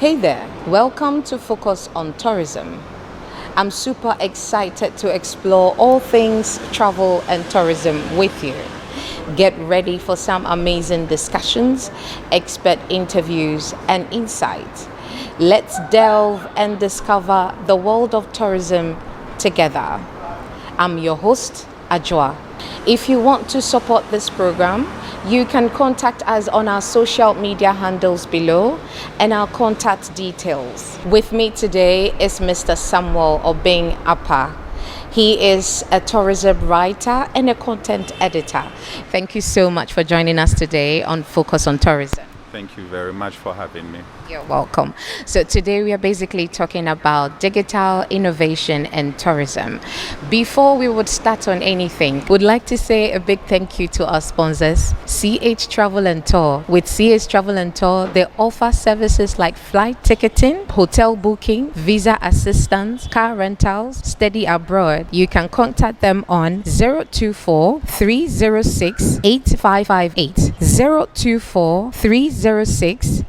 Hey there, welcome to Focus on Tourism. I'm super excited to explore all things travel and tourism with you. Get ready for some amazing discussions, expert interviews, and insights. Let's delve and discover the world of tourism together. I'm your host, Ajwa. If you want to support this program, you can contact us on our social media handles below and our contact details. With me today is Mr. Samuel Obeng Apa. He is a tourism writer and a content editor. Thank you so much for joining us today on Focus on Tourism. Thank you very much for having me. You're welcome. So today we are basically talking about digital innovation and tourism. Before we would start on anything, would like to say a big thank you to our sponsors, CH Travel and Tour. With CH Travel and Tour, they offer services like flight ticketing, hotel booking, visa assistance, car rentals, study abroad. You can contact them on 024 306 8558, 024 306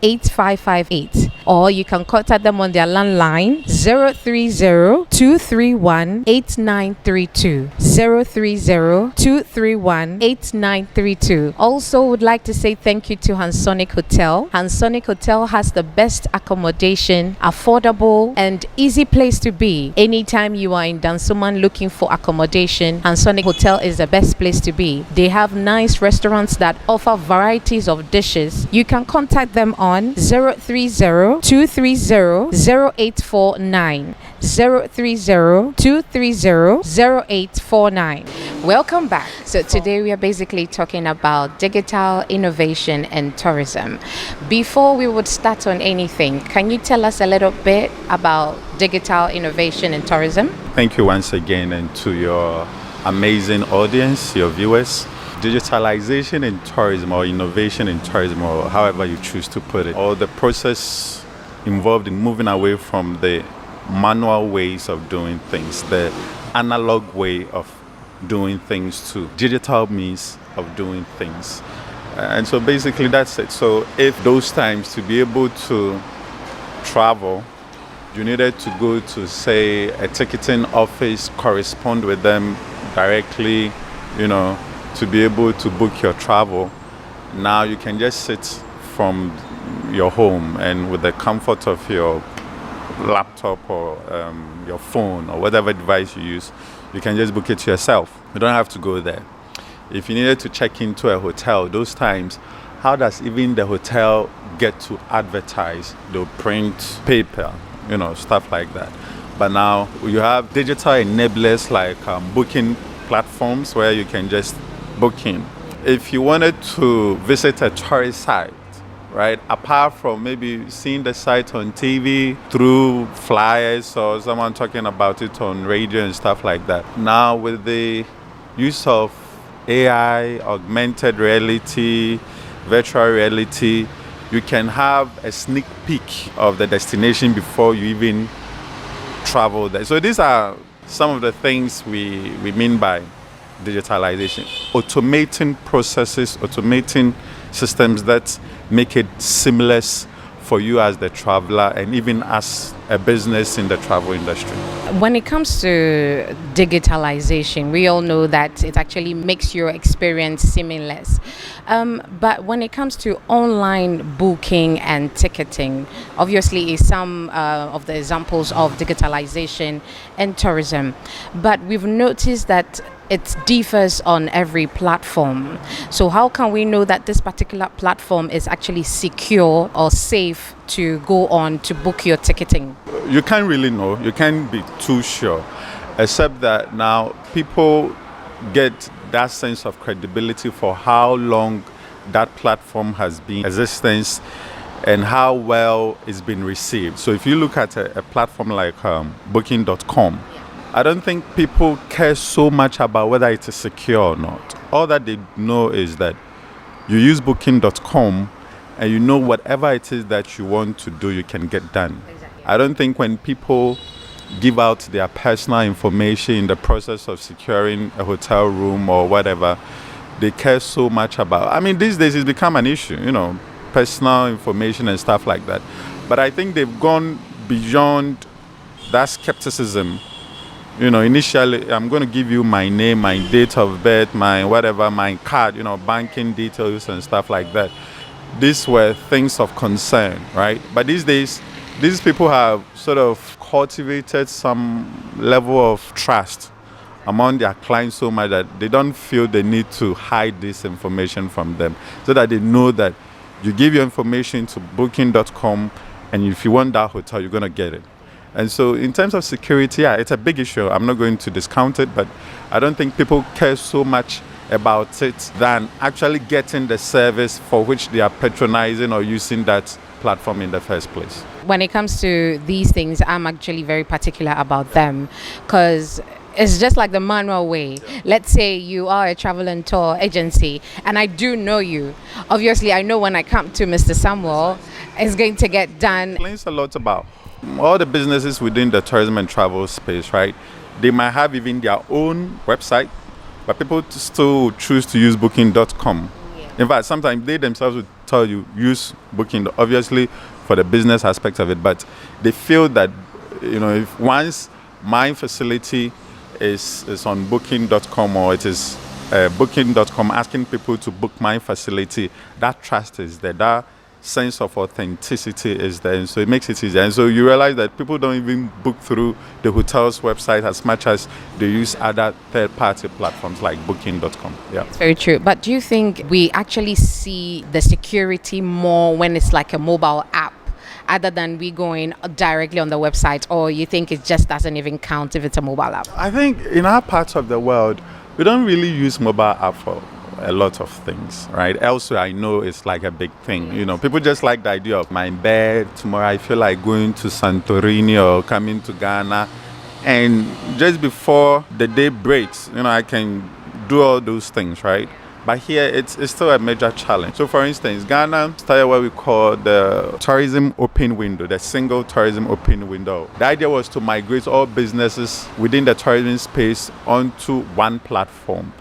8558, or you can contact them on their landline 030 231 8932, 030 231 8932. Also would like to say thank you to Hansonic Hotel. Hansonic Hotel has the best accommodation, affordable and easy place to be. Anytime you are in Dansoman looking for accommodation, Hansonic Hotel is the best place to be. They have nice restaurants that offer varieties of dishes. You can contact them on 030-230-0849, 030-230-0849. Welcome back. So today we are basically talking about digital innovation and tourism. Before we would start on anything, can you tell us a little bit about digital innovation and tourism? Thank you once again, and to your amazing audience, your viewers. Digitalization in tourism, or innovation in tourism, or however you choose to put it, or the process involved in moving away from the manual ways of doing things, the analog way of doing things, to digital means of doing things. And so basically that's it. So if those times to be able to travel, you needed to go to, say, a ticketing office, correspond with them directly, to be able to book your travel. Now you can just sit from your home, and with the comfort of your laptop or your phone or whatever device you use, you can just book it yourself. You don't have to go there. If you needed to check into a hotel, those times, how does even the hotel get to advertise? They'll print paper, stuff like that. But now you have digital enablers like booking platforms where you can just book in. If you wanted to visit a tourist site, right, apart from maybe seeing the site on TV through flyers or someone talking about it on radio and stuff like that, now with the use of AI, augmented reality, virtual reality, you can have a sneak peek of the destination before you even travel there. So these are some of the things we mean by digitalization: automating processes, automating systems that make it seamless for you as the traveler and even as a business in the travel industry. When it comes to digitalization, we all know that it actually makes your experience seamless. But when it comes to online booking and ticketing, obviously is some of the examples of digitalization and tourism. But we've noticed that it differs on every platform. So how can we know that this particular platform is actually secure or safe to go on to book your ticketing? You can't really know. You can't be too sure, except that now people get that sense of credibility for how long that platform has been in existence and how well it's been received. So if you look at a platform like booking.com, I don't think people care so much about whether it is secure or not. All that they know is that you use booking.com and you know whatever it is that you want to do, you can get done. Exactly. I don't think when people give out their personal information in the process of securing a hotel room or whatever, they care so much about. I mean, these days it's become an issue, personal information and stuff like that. But I think they've gone beyond that skepticism. Initially, I'm going to give you my name, my date of birth, my whatever, my card, banking details and stuff like that. These were things of concern, right? But these days, these people have sort of cultivated some level of trust among their clients so much that they don't feel the need to hide this information from them, so that they know that you give your information to booking.com, and if you want that hotel, you're going to get it. And so in terms of security, yeah, it's a big issue. I'm not going to discount it, but I don't think people care so much about it than actually getting the service for which they are patronizing or using that platform in the first place. When it comes to these things, I'm actually very particular about them, because it's just like the manual way. Let's say you are a travel and tour agency and I do know you. Obviously, I know when I come to Mr. Samuel, it's going to get done. It explains a lot about all the businesses within the tourism and travel space, right? They might have even their own website, but people still choose to use booking.com. In fact, sometimes they themselves would tell you use Booking, obviously for the business aspect of it, but they feel that, if once my facility is on booking.com, or it is booking.com asking people to book my facility, that trust is there, that sense of authenticity is there, and so it makes it easier. And so you realize that people don't even book through the hotel's website as much as they use other third-party platforms like booking.com. Yeah, it's very true. But do you think we actually see the security more when it's like a mobile app, other than we going directly on the website, or you think it just doesn't even count if it's a mobile app? I think in our parts of the world, we don't really use mobile app for a lot of things, right? Elsewhere, I know it's like a big thing. People just like the idea of my bed. Tomorrow, I feel like going to Santorini or coming to Ghana. And just before the day breaks, I can do all those things, right? But here, it's still a major challenge. So, for instance, Ghana started what we call the tourism open window, the single tourism open window. The idea was to migrate all businesses within the tourism space onto one platform.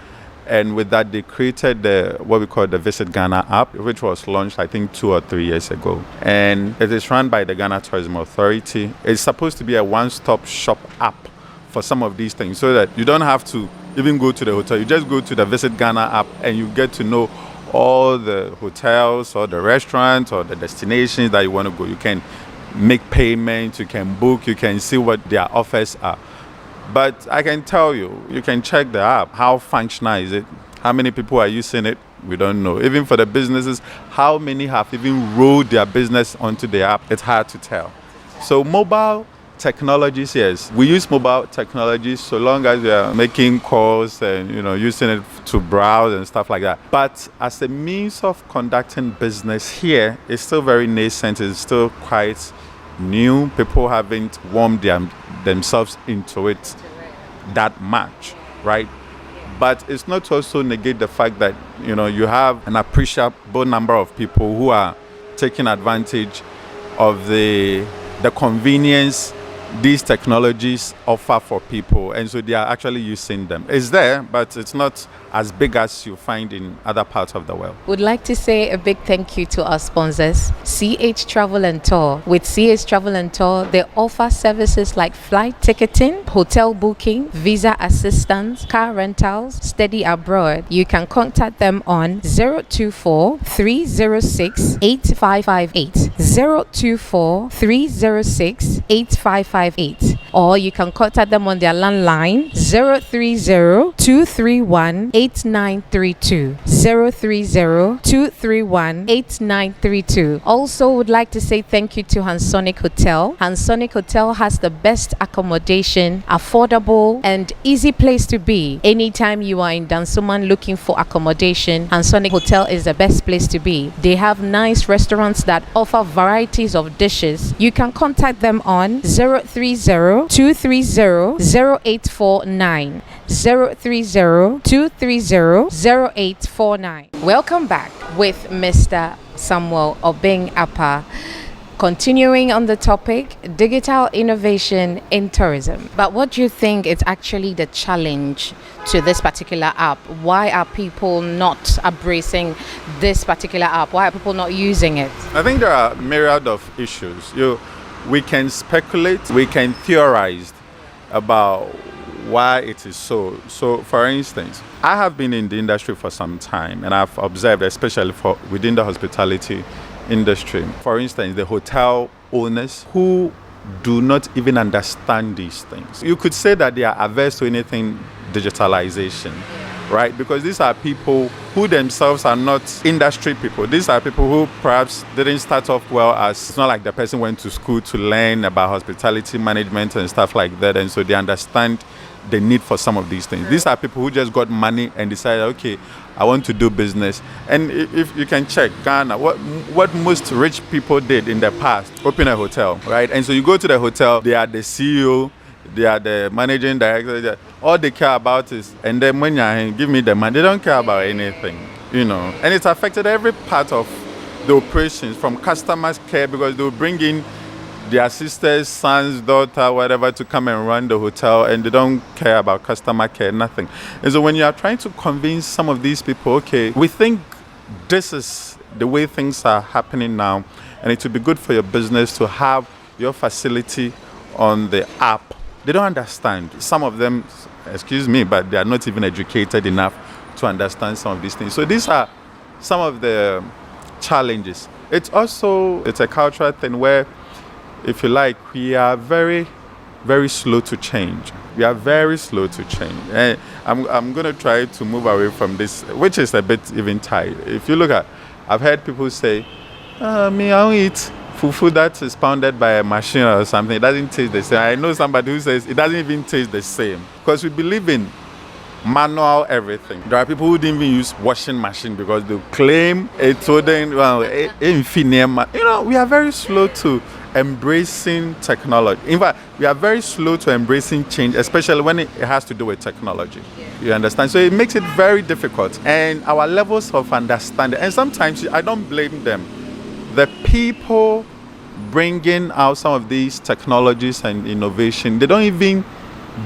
And with that, they created what we call the Visit Ghana app, which was launched, I think, 2 or 3 years ago. And it is run by the Ghana Tourism Authority. It's supposed to be a one-stop shop app for some of these things, so that you don't have to even go to the hotel. You just go to the Visit Ghana app and you get to know all the hotels or the restaurants or the destinations that you want to go. You can make payments, you can book, you can see what their offers are. But I can tell you, you can check the app. How functional is it? How many people are using it? We don't know. Even for the businesses, how many have even rolled their business onto the app? It's hard to tell. So mobile technologies, yes, we use mobile technologies so long as we are making calls and using it to browse and stuff like that. But as a means of conducting business here, it's still very nascent. It's still quite new. People haven't warmed themselves into it that much, right? But it's not to also negate the fact that you have an appreciable number of people who are taking advantage of the convenience these technologies offer for people, and so they are actually using them. It's there, but it's not as big as you find in other parts of the world. Would like to say a big thank you to our sponsors, CH Travel and Tour. With CH Travel and Tour, they offer services like flight ticketing, hotel booking, visa assistance, car rentals, study abroad. You can contact them on 024 306 8558, 024 306 8558, or you can contact them on their landline 030 231 8932, 030 231 8932. Also would like to say thank you to Hansonic Hotel. Hansonic Hotel has the best accommodation, affordable and easy place to be. Anytime you are in Dansoman looking for accommodation, Hansonic Hotel is the best place to be. They have nice restaurants that offer varieties of dishes. You can contact them on 030 230 0849, 030 230 0849. Welcome back with Mr. Samuel Obeng Apa, Continuing on the topic, digital innovation in tourism. But what do you think is actually the challenge to this particular app? Why are people not embracing this particular app? Why are people not using it? I think there are a myriad of issues. We can speculate, we can theorize about why it is so. So, for instance, I have been in the industry for some time, and I've observed, especially within the hospitality industry, for instance, the hotel owners who do not even understand these things. You could say that they are averse to anything digitalization, right? Because these are people who themselves are not industry people. These are people who perhaps didn't start off well, as it's not like the person went to school to learn about hospitality management and stuff like that, and so they understand the need for some of these things. These are people who just got money and decided, okay, I want to do business. And if you can check Ghana, what most rich people did in the past, open a hotel, right? And so you go to the hotel, they are the CEO, they are the managing director. All they care about is, and then when you give me the money, they don't care about anything, And it's affected every part of the operations, from customers care, because they will bring in their sisters, sons, daughter, whatever, to come and run the hotel, and they don't care about customer care, nothing. And so when you are trying to convince some of these people, okay, we think this is the way things are happening now, and it would be good for your business to have your facility on the app, they don't understand. Some of them, excuse me, but they are not even educated enough to understand some of these things. So these are some of the challenges. It's a cultural thing where, if you like, we are very, very slow to change. We are very slow to change. And I'm going to try to move away from this, which is a bit even tight. If you look at, I've heard people say, me, I don't eat fufu that is pounded by a machine or something. It doesn't taste the same. I know somebody who says it doesn't even taste the same. Because we believe in manual everything. There are people who didn't even use washing machine because they claim it's so we are very slow to embracing technology. In fact, we are very slow to embracing change, especially when it has to do with technology. You understand? So it makes it very difficult. And our levels of understanding, and sometimes I don't blame them. The people bringing out some of these technologies and innovation, they don't even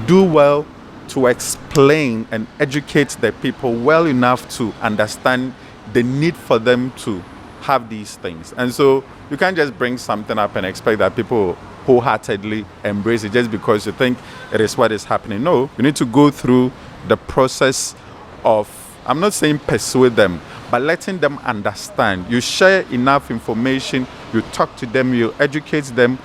do well to explain and educate the people well enough to understand the need for them to have these things. And so you can't just bring something up and expect that people wholeheartedly embrace it just because you think it is what is happening. No, you need to go through the process of, I'm not saying persuade them, but letting them understand. You share enough information, you talk to them, you educate them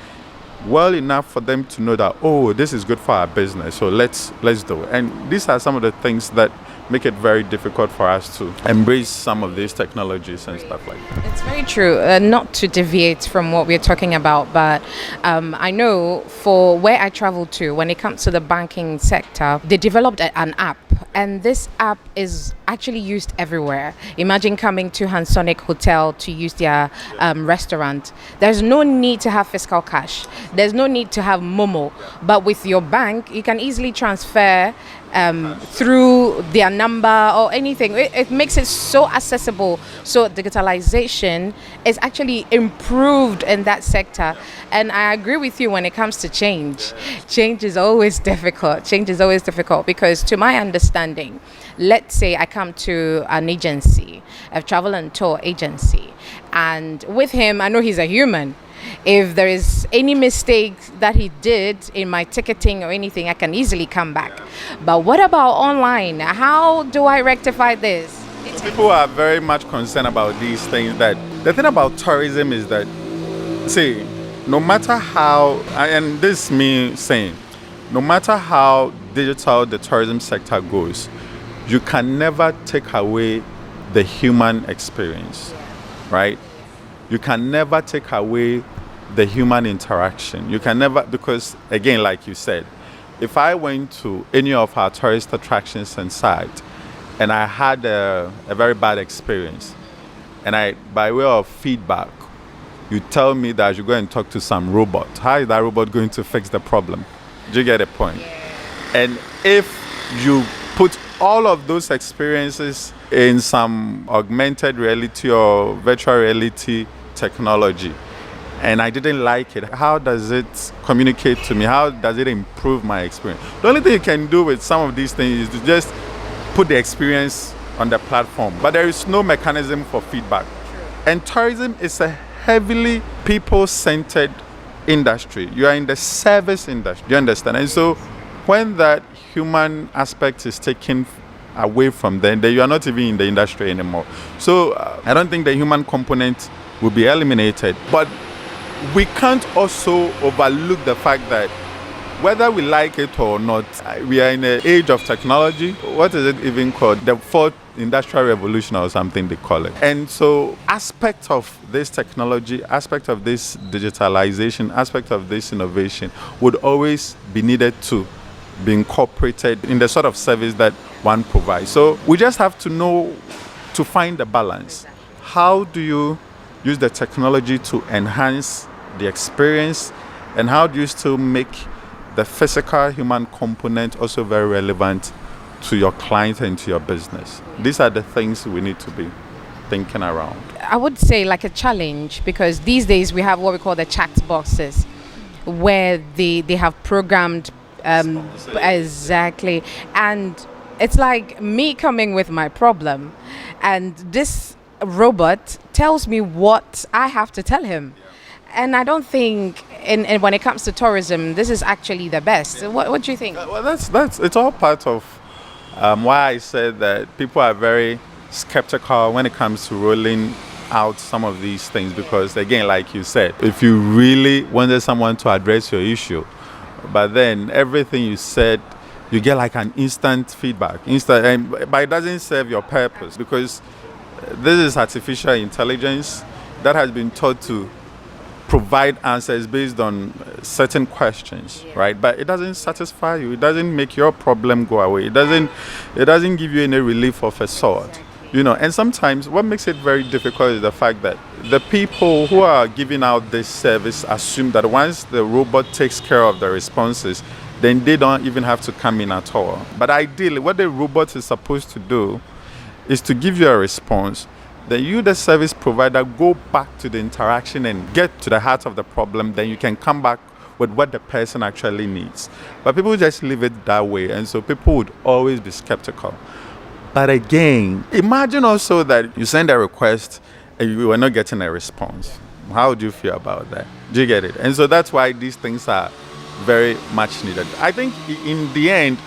well enough for them to know that, oh, this is good for our business, so let's do it. And these are some of the things that make it very difficult for us to embrace some of these technologies and stuff like that. It's very true. Not to deviate from what we're talking about, but I know for where I travel to, when it comes to the banking sector, they developed an app, and this app is actually used everywhere. Imagine coming to Hansonic Hotel to use their restaurant. There's no need to have fiscal cash. There's no need to have Momo. But with your bank, you can easily transfer through their number or anything. It makes it so accessible. So digitalization is actually improved in that sector. And I agree with you when it comes to change. Change is always difficult. Change is always difficult because, to my understanding, let's say I come to an agency, a travel and tour agency, and with him, I know he's a human. If there is any mistake that he did in my ticketing or anything, I can easily come back. But what about online? How do I rectify this? People are very much concerned about these things. That the thing about tourism is that, see, no matter how, and this me saying, no matter how digital the tourism sector goes, you can never take away the human experience, right? You can never take away the human interaction. You can never, because again, like you said, if I went to any of our tourist attractions and sites and I had a very bad experience, and I, by way of feedback, you tell me that I should go and talk to some robot. How is that robot going to fix the problem? Do you get the point? And if you put all of those experiences in some augmented reality or virtual reality technology, and I didn't like it, how does it communicate to me? How does it improve my experience? The only thing you can do with some of these things is to just put the experience on the platform, but there is no mechanism for feedback. And tourism is a heavily people-centered industry. You are in the service industry, you understand? And so when that human aspect is taken away from them, then you are not even in the industry anymore. So I don't think the human component will be eliminated. But we can't also overlook the fact that whether we like it or not, we are in an age of technology. What is it even called? The fourth industrial revolution or something they call it. And so aspect of this technology, aspect of this digitalization, aspect of this innovation would always be needed to be incorporated in the sort of service that one provides. So we just have to know to find the balance. How do you use the technology to enhance the experience, and how do you still make the physical human component also very relevant to your client and to your business? These are the things we need to be thinking around. I would say like a challenge, because these days we have what we call the chat boxes, where they have programmed exactly, and it's like me coming with my problem, and this robot tells me what I have to tell him. And I don't think, and when it comes to tourism, this is actually the best. What do you think? Well, that's it's all part of why I said that people are very skeptical when it comes to rolling out some of these things, because again, like you said, if you really wanted someone to address your issue, but then everything you said, you get like an instant feedback, but it doesn't serve your purpose, because this is artificial intelligence that has been taught to provide answers based on certain questions, right? But it doesn't satisfy you. It doesn't make your problem go away. It doesn't give you any relief of a sort, you know. And sometimes what makes it very difficult is the fact that the people who are giving out this service assume that once the robot takes care of the responses, then they don't even have to come in at all. But ideally, what the robot is supposed to do is to give you a response. Then you, the service provider, go back to the interaction and get to the heart of the problem. Then you can come back with what the person actually needs. But people just leave it that way, and so people would always be skeptical. But again, imagine also that you send a request and you are not getting a response. How do you feel about that? Do you get it? And so that's why these things are very much needed. I think in the end,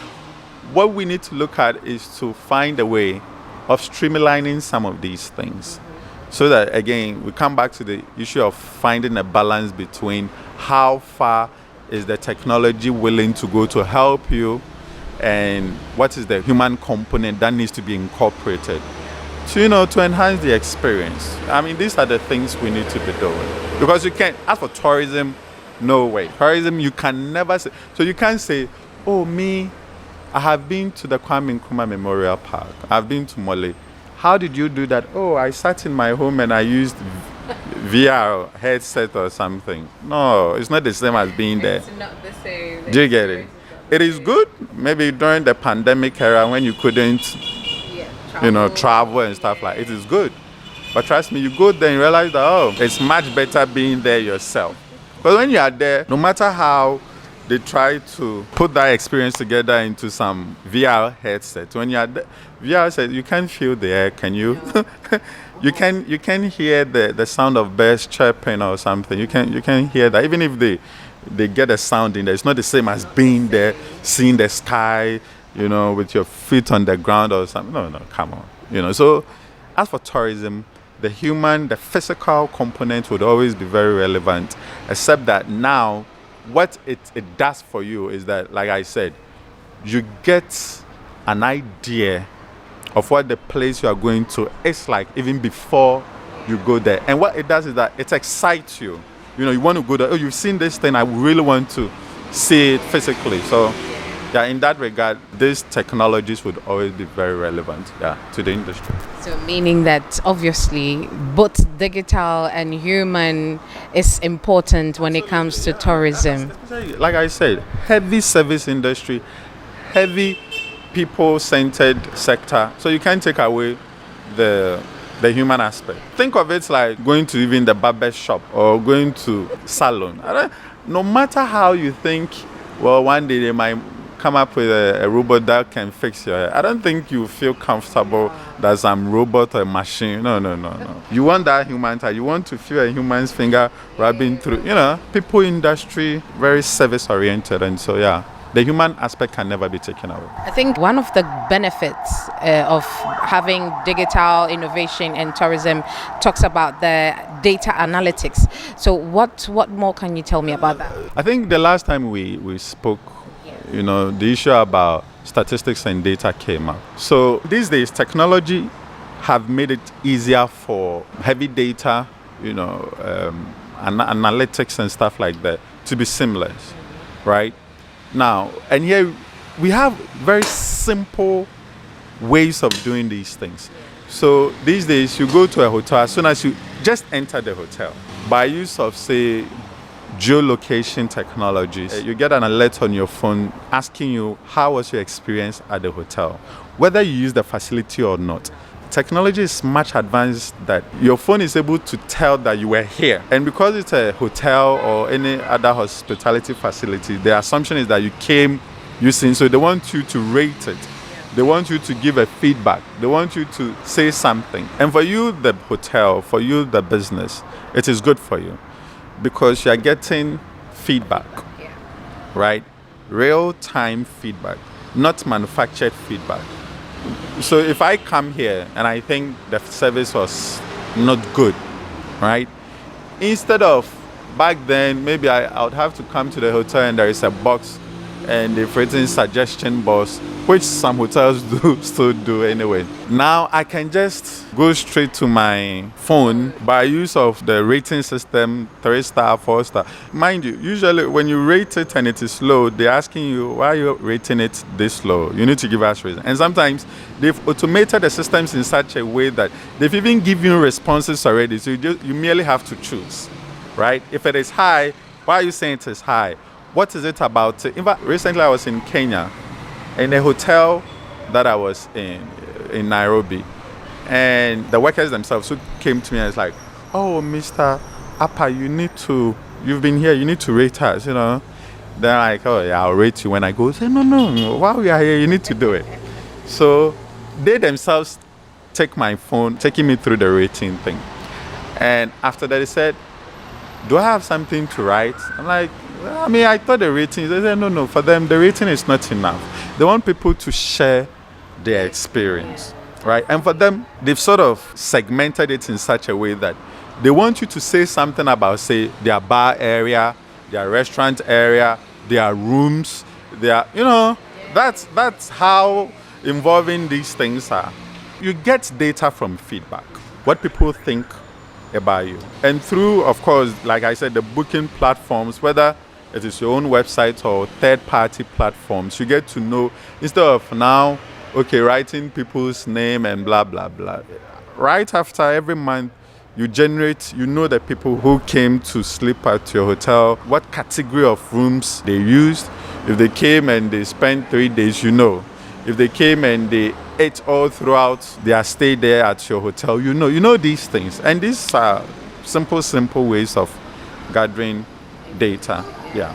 what we need to look at is to find a way of streamlining some of these things, so that again we come back to the issue of finding a balance between how far is the technology willing to go to help you, and what is the human component that needs to be incorporated to, you know, to enhance the experience. I mean, these are the things we need to be doing, because you can't, as for tourism, no way. Tourism, you can never say, so you can't say, oh, me, I have been to the Kwame Nkrumah Memorial Park. I've been to Mole. How did you do that? Oh, I sat in my home and I used VR headset or something. No, it's not the same as being there. It's not the same. Do you get it? It is good. Maybe during the pandemic era when you couldn't, travel and stuff like it is good. But trust me, you go there and you realize that, oh, it's much better being there yourself. Because when you are there, no matter how they try to put that experience together into some VR headset. When you're VR headset, you can't feel the air, can you? you can hear the sound of birds chirping or something. You can hear that. Even if they get a sound in there, it's not the same as being there, seeing the sky, with your feet on the ground or something. No, come on. So as for tourism, the physical component would always be very relevant, except that now what it does for you is that, like I said, you get an idea of what the place you are going to is like even before you go there. And what it does is that it excites you. You want to go there. Oh, you've seen this thing. I really want to see it physically. So, in that regard, these technologies would always be very relevant, to the industry. So meaning that obviously both digital and human is important when it comes to tourism. Like I said, heavy service industry, heavy people-centered sector. So you can't take away the the human aspect. Think of it like going to even the barber shop or going to salon. No matter how you think, well, one day they might come up with a robot that can fix your hair. I don't think you feel comfortable that some robot or machine. No. You want that human touch. You want to feel a human's finger rubbing through. People industry, very service oriented. And so, yeah, the human aspect can never be taken away. I think one of the benefits of having digital innovation and tourism talks about the data analytics. So what more can you tell me about that? I think the last time we spoke, the issue about statistics and data came up. So these days, technology have made it easier for heavy data, analytics and stuff like that to be seamless, right? Now, and here we have very simple ways of doing these things. So these days, you go to a hotel, as soon as you just enter the hotel, by use of, say, geolocation technologies, you get an alert on your phone asking you how was your experience at the hotel, whether you use the facility or not. Technology is much advanced that your phone is able to tell that you were here. And because it's a hotel or any other hospitality facility, the assumption is that you came using, so they want you to rate it. They want you to give a feedback. They want you to say something. And for you, the hotel, for you, the business, it is good for you because you're getting feedback, right? Real-time feedback, not manufactured feedback. So if I come here and I think the service was not good, right? Instead of back then, maybe I would have to come to the hotel and there is a box and they've written suggestion box, which some hotels still do anyway. Now I can just go straight to my phone by use of the rating system, 3-star, 4-star. Mind you, usually when you rate it and it is low, they're asking you, why are you rating it this low? You need to give us reason. And sometimes they've automated the systems in such a way that they've even given you responses already. So you merely have to choose, right? If it is high, why are you saying it is high? What is it about it? In fact, recently I was in Kenya, in a hotel that I was in Nairobi, and the workers themselves who came to me and was like, oh, Mr. Appa, you've been here, you need to rate us, They're like, oh yeah, I'll rate you when I go. I say, no, while we are here, you need to do it. So they themselves take my phone, taking me through the rating thing. And after that, they said, do I have something to write? I'm like, I thought the rating, they said, no, for them, the rating is not enough. They want people to share their experience, right? And for them, they've sort of segmented it in such a way that they want you to say something about, say, their bar area, their restaurant area, their rooms, that's how involving these things are. You get data from feedback, what people think about you. And through, of course, like I said, the booking platforms, whether it is your own website or third-party platforms, you get to know, instead of now, writing people's name and blah, blah, blah. Right after every month, you know the people who came to sleep at your hotel, what category of rooms they used. If they came and they spent 3 days, If they came and they ate all throughout their stay there at your hotel, you know these things. And these are simple ways of gathering data. Yeah.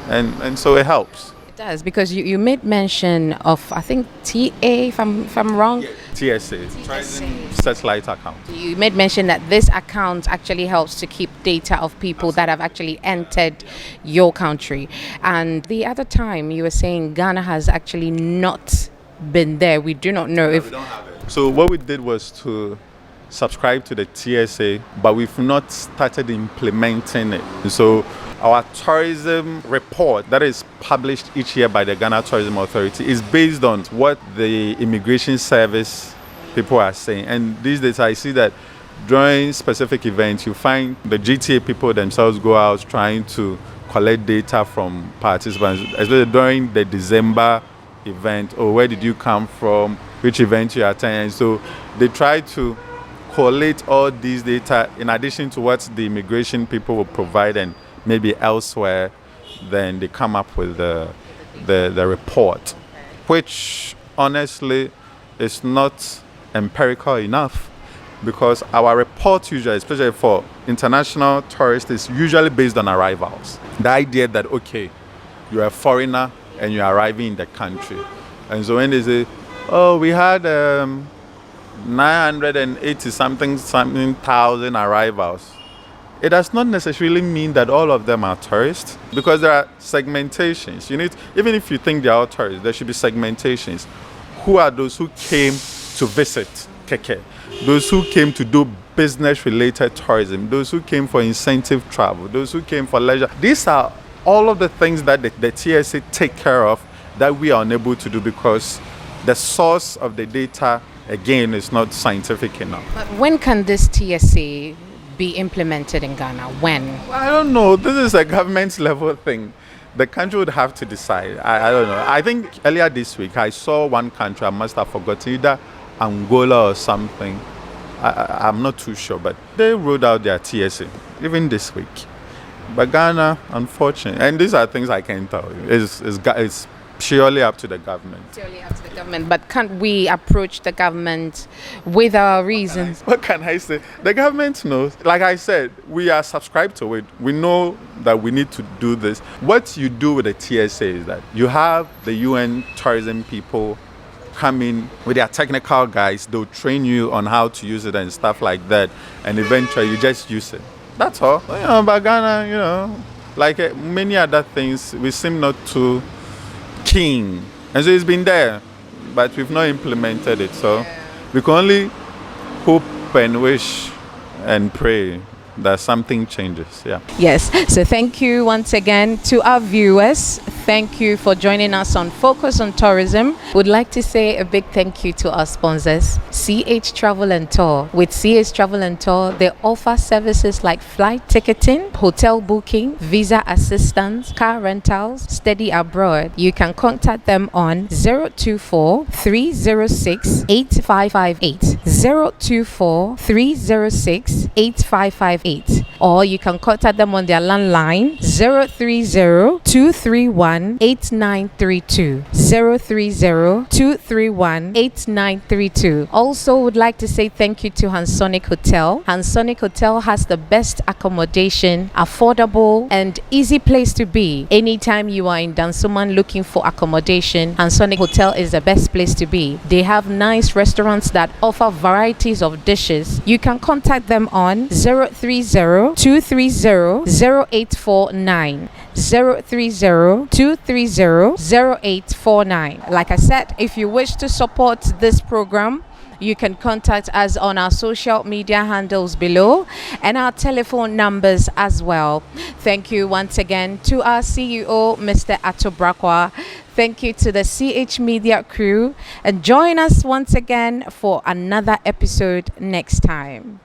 And so it helps. It does, because you made mention of, I think, TA, if I'm wrong. Yeah, TSA, Tourism Satellite Account. You made mention that this account actually helps to keep data of people that have actually entered your country. And the other time you were saying Ghana has actually not been there. We do not know if... We don't have it. So what we did was to subscribe to the TSA, but we've not started implementing it. So our tourism report that is published each year by the Ghana Tourism Authority is based on what the immigration service people are saying. And these days I see that during specific events, you find the GTA people themselves go out trying to collect data from participants, especially during the December event. Where did you come from? Which event you attended? So they try to collate all these data in addition to what the immigration people will provide and maybe elsewhere. Then they come up with the report, which honestly is not empirical enough, because our report usually, especially for international tourists, is usually based on arrivals. The idea that, okay, you're a foreigner and you're arriving in the country. And so when they say, oh, we had 980 something thousand arrivals, it does not necessarily mean that all of them are tourists, because there are segmentations. Even if you think they are all tourists, there should be segmentations. Who are those who came to visit Keke? Those who came to do business-related tourism, those who came for incentive travel, those who came for leisure. These are all of the things that the TSA take care of that we are unable to do because the source of the data, again, is not scientific enough. But when can this TSA be implemented in Ghana? When? I don't know. This is a government level thing. The country would have to decide. I don't know. I think earlier this week I saw one country, I must have forgotten, either Angola or something. I'm not too sure, but they rolled out their TSA even this week. But Ghana, unfortunately, and these are things I can't tell you, it's purely up to the government. Purely up to the government. But can't we approach the government with our reasons? What can I say? The government knows. Like I said, we are subscribed to it. We know that we need to do this. What you do with the TSA is that you have the UN tourism people come in with their technical guys. They'll train you on how to use it and stuff like that. And eventually you just use it. That's all. But Ghana, like many other things, we seem not too keen. And so it's been there, but we've not implemented it. So we can only hope and wish and pray that something changes. Yeah. Yes. So thank you once again to our viewers. Thank you for joining us on Focus on Tourism. Would like to say a big thank you to our sponsors, CH Travel and Tour. With CH Travel and Tour, they offer services like flight ticketing, hotel booking, visa assistance, car rentals, study abroad. You can contact them on 024 306 8558, 024 306 8558, or you can contact them on their landline 030 231 8932, 030 231 8932. Also would like to say thank you to Hansonic Hotel. Hansonic Hotel has the best accommodation, affordable and easy place to be. Anytime you are in Dansoman looking for accommodation, Hansonic Hotel is the best place to be. They have nice restaurants that offer varieties of dishes. You can contact them on 030 230 0849, 030 230 0849. Like I said, if you wish to support this program, you can contact us on our social media handles below and our telephone numbers as well. Thank you once again to our CEO, Mr. Atobrakwa. Thank you to the CH Media crew, and join us once again for another episode next time.